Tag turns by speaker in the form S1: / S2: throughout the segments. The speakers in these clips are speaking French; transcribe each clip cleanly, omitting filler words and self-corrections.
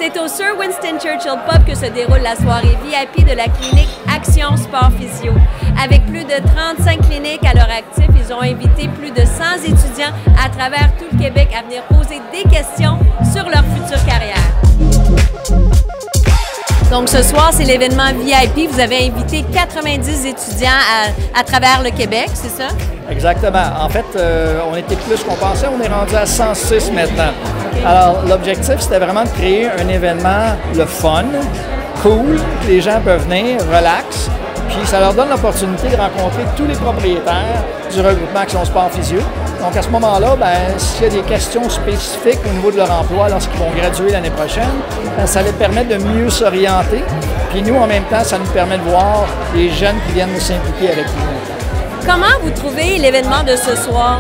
S1: C'est au Sir Winston Churchill Pub que se déroule la soirée VIP de la clinique Action Sport Physio. Avec plus de 35 cliniques à leur actif, ils ont invité plus de 100 étudiants à travers tout le Québec à venir poser des questions sur leur future carrière. Donc ce soir, c'est l'événement VIP. Vous avez invité 90 étudiants à travers le Québec, c'est ça?
S2: Exactement. En fait, on était plus qu'on pensait. On est rendu à 106 maintenant. Okay. Alors, l'objectif, c'était vraiment de créer un événement, le fun, cool, que les gens peuvent venir, relax, puis ça leur donne l'opportunité de rencontrer tous les propriétaires du regroupement Action Sport Physio. Donc, à ce moment-là, s'il y a des questions spécifiques au niveau de leur emploi lorsqu'ils vont graduer l'année prochaine, ça les permet de mieux s'orienter. Puis nous, en même temps, ça nous permet de voir les jeunes qui viennent s'impliquer avec nous.
S1: Comment vous trouvez l'événement de ce soir?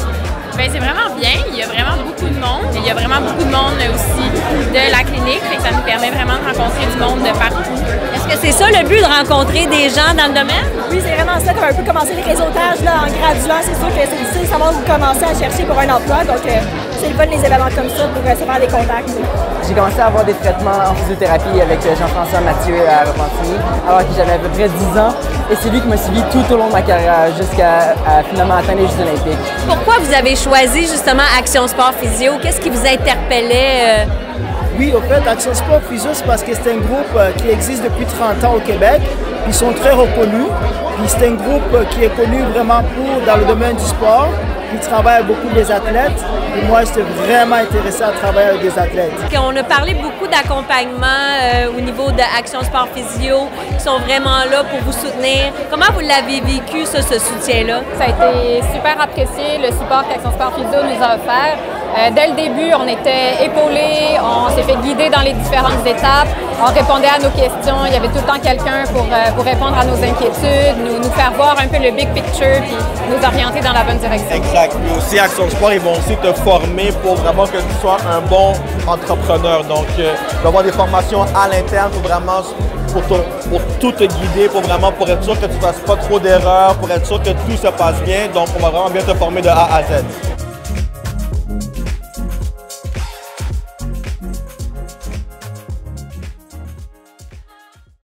S3: Bien, c'est vraiment bien. Il y a vraiment beaucoup de monde. Il y a vraiment beaucoup de monde aussi de la clinique. Fait que ça nous permet vraiment de rencontrer du monde de partout.
S1: Est-ce que c'est ça le but, de rencontrer des gens dans le domaine?
S4: Oui, c'est vraiment ça. Comme un peu commencer les réseautages là, en graduant. C'est sûr que c'est difficile de savoir où commencer à chercher pour un emploi. Donc, c'est le fun les événements comme ça pour se faire des contacts.
S5: J'ai commencé à avoir des traitements en physiothérapie avec Jean-François Mathieu à Repentigny, alors que j'avais à peu près 10 ans. Et c'est lui qui m'a suivi tout au long de ma carrière jusqu'à finalement atteindre les Jeux olympiques.
S1: Pourquoi vous avez choisi justement Action Sport Physio? Qu'est-ce qui vous interpellait?
S6: Oui, au fait, Action Sport Physio, c'est parce que c'est un groupe qui existe depuis 30 ans au Québec. Puis ils sont très reconnus. Puis c'est un groupe qui est connu vraiment dans le domaine du sport. Ils travaillent avec beaucoup des athlètes. Et moi, j'étais vraiment intéressé à travailler avec des athlètes.
S1: On a parlé beaucoup d'accompagnement au niveau d'Action Sport Physio, qui sont vraiment là pour vous soutenir. Comment vous l'avez vécu, ce soutien-là?
S3: Ça a été super apprécié, le support qu'Action Sport Physio nous a offert. Dès le début, on était épaulés, on s'est fait guider dans les différentes étapes, on répondait à nos questions, il y avait tout le temps quelqu'un pour répondre à nos inquiétudes, nous faire voir un peu le big picture puis nous orienter dans la bonne direction.
S7: Exact. Puis aussi, Action Sport, ils vont aussi te former pour vraiment que tu sois un bon entrepreneur. Donc, il va y avoir des formations à l'interne pour vraiment pour tout te guider, pour être sûr que tu ne fasses pas trop d'erreurs, pour être sûr que tout se passe bien. Donc, on va vraiment bien te former de A à Z.